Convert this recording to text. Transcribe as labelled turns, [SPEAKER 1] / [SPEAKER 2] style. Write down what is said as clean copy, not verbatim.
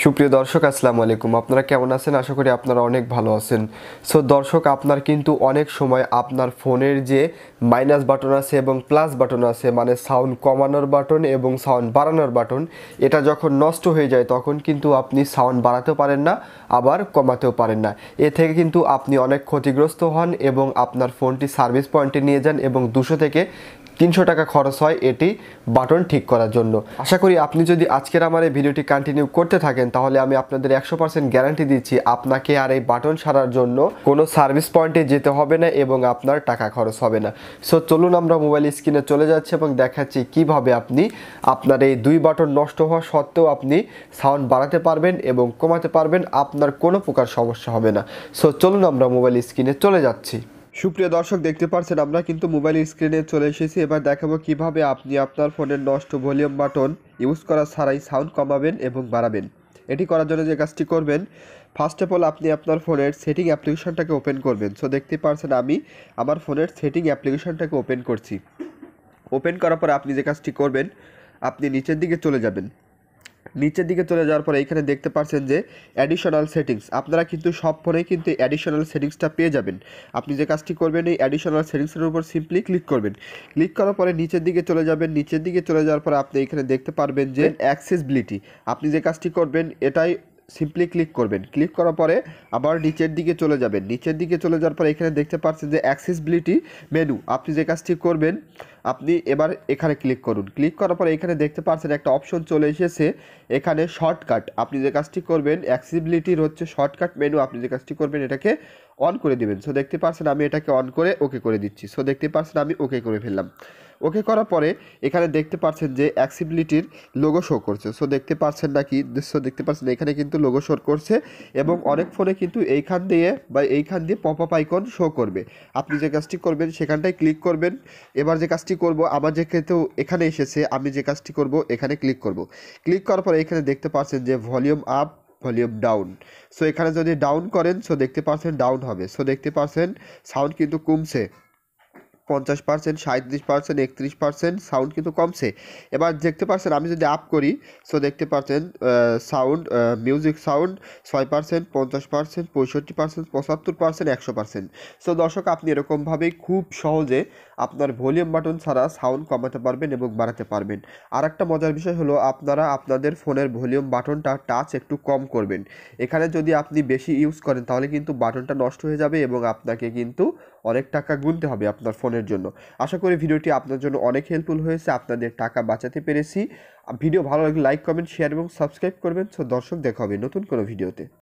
[SPEAKER 1] সুপ্রিয় দর্শক আসসালামু আলাইকুম। আপনারা কেমন আছেন? আশা করি আপনারা অনেক ভালো আছেন। সো দর্শক, আপনার কিন্তু অনেক সময় আপনার ফোনের যে মাইনাস বাটন আছে এবং প্লাস বাটন আছে, মানে সাউন্ড কমানোর বাটন এবং সাউন্ড বাড়ানোর বাটন, এটা যখন নষ্ট হয়ে যায় তখন কিন্তু আপনি সাউন্ড বাড়াতেও পারেন না, আবার কমাতেও পারেন না। এ থেকে কিন্তু আপনি অনেক ক্ষতিগ্রস্ত হন এবং আপনার ফোনটি সার্ভিস পয়েন্টে নিয়ে যান এবং 200 থেকে 300 টাকা খরচ হয় এটি বাটন ঠিক করার জন্য। আশা করি আপনি যদি আজকের আমার এই ভিডিওটি কন্টিনিউ করতে থাকেন তাহলে আমি আপনাদের 100% গ্যারান্টি দিচ্ছি আপনাকে আর এই বাটন সারার জন্য কোনো সার্ভিস পয়েন্টে যেতে হবে না এবং আপনার টাকা খরচ হবে না। সো চলুন আমরা মোবাইল স্ক্রিনে চলে যাচ্ছি এবং দেখাচ্ছি কিভাবে আপনি আপনার এই দুই বাটন নষ্ট হওয়া সত্ত্বেও আপনি সাউন্ড বাড়াতে পারবেন এবং কমাতে পারবেন, আপনার কোনো প্রকার সমস্যা হবে না। সো চলুন আমরা মোবাইল স্ক্রিনে চলে যাচ্ছি। সুপ্রিয় দর্শক, দেখতে পাচ্ছেন আমরা কিন্তু মোবাইল স্ক্রিনে চলে এসেছি। এবার দেখাবো কিভাবে আপনি আপনার ফোনের নষ্ট ভলিউম বাটন ইউজ করা ছাড়াই সাউন্ড কমাবেন এবং বাড়াবেন। এটি করার জন্য যে কাজটি করবেন, ফার্স্ট অফ অল আপনি আপনার ফোনের সেটিং অ্যাপ্লিকেশনটাকে ওপেন করবেন। সো দেখতে পাচ্ছেন আমি আমার ফোনের সেটিং অ্যাপ্লিকেশনটাকে ওপেন করছি। ওপেন করার পরে আপনি যে কাজটি করবেন, আপনি নিচের দিকে চলে যাবেন। নিচের দিকে চলে যাওয়ার পরে এখানে দেখতে পাচ্ছেন যে অ্যাডিশনাল সেটিংস, আপনারা কিন্তু সব ফোনেই কিন্তু অ্যাডিশনাল সেটিংসটা পেয়ে যাবেন। আপনি যে কাজটি করবেন, এই অ্যাডিশনাল সেটিংসের উপর সিম্পলি ক্লিক করবেন। ক্লিক করার পরে নিচের দিকে চলে যাবেন। নিচের দিকে চলে যাওয়ার পরে আপনি এখানে দেখতে পারবেন যে অ্যাক্সেসিবিলিটি, আপনি যে কাজটি করবেন এটাই সিম্পলি ক্লিক করবেন। ক্লিক করার পরে আবার নিচের দিকে চলে যাবেন। নিচের দিকে চলে যাওয়ার পরে এখানে দেখতে পাচ্ছেন যে অ্যাক্সেসিবিলিটি মেনু, আপনি যে কাজটি করবেন আপনি এবার এখানে ক্লিক করুন। ক্লিক করার পরে এখানে দেখতে পাচ্ছেন একটা অপশন চলে এসেছে, এখানে শর্টকাট। আপনি যে কাজটি করবেন, অ্যাক্সেসিবিলিটির হচ্ছে শর্টকাট মেনু, আপনি যে কাজটি করবেন এটাকে অন করে দিবেন। সো দেখতে পাচ্ছেন আমি এটাকে অন করে ওকে করে দিচ্ছি। সো দেখতে পাচ্ছেন আমি ওকে করে ফেললাম। ওকে করার পরে এখানে দেখতে পাচ্ছেন যে অ্যাক্সেসিবিলিটির লোগো শো করছে। সো দেখতে পাচ্ছেন নাকি? সো দেখতে পাচ্ছেন এখানে কিন্তু লোগো শো করছে এবং অনেক ফোনে কিন্তু এইখান দিয়ে পপ আপ আইকন শো করবে। আপনি যে কাজটি করবেন সেখানটায় ক্লিক করবেন। এবার যে কাজটি করব, আমার যে ক্ষেত্রেও এখানে এসেছে, আমি যে কাজটি করব এখানে ক্লিক করব। ক্লিক করার পরে এখানে দেখতে পাচ্ছেন যে volume up, volume down. So এখানে যদি ডাউন করেন সো দেখতে পাচ্ছেন ডাউন হবে। সো দেখতে পাচ্ছেন সাউন্ড কিন্তু কমছে 50%, 37%, 31% সাউন্ড কিন্তু কমছে। এবার দেখতে পাচ্ছেন আমি যদি আপ করি সো দেখতে পাচ্ছেন সাউন্ড, মিউজিক সাউন্ড 6%, 50%, 65%, 75%, 100%। সো দর্শক, আপনি এরকমভাবেই খুব সহজে আপনার ভলিউম বাটন ছাড়া সাউন্ড কমাতে পারবেন এবং বাড়াতে পারবেন। আর একটা মজার বিষয় হলো, আপনারা আপনাদের ফোনের ভলিউম বাটনটা টাচ একটু কম করবেন। এখানে যদি আপনি বেশি ইউজ করেন তাহলে কিন্তু বাটনটা নষ্ট হয়ে যাবে এবং আপনাকে কিন্তু অনেক টাকা গুনতে হবে আপনার ফোনের জন্য। আশা করি ভিডিওটি আপনার জন্য অনেক হেল্পফুল হয়েছে, আপনাদের টাকা বাঁচাতে পেরেছি। ভিডিও ভালো লাগলে লাইক, কমেন্ট, শেয়ার এবং সাবস্ক্রাইব করবেন। সো দর্শক, দেখা হবে নতুন কোনো ভিডিওতে।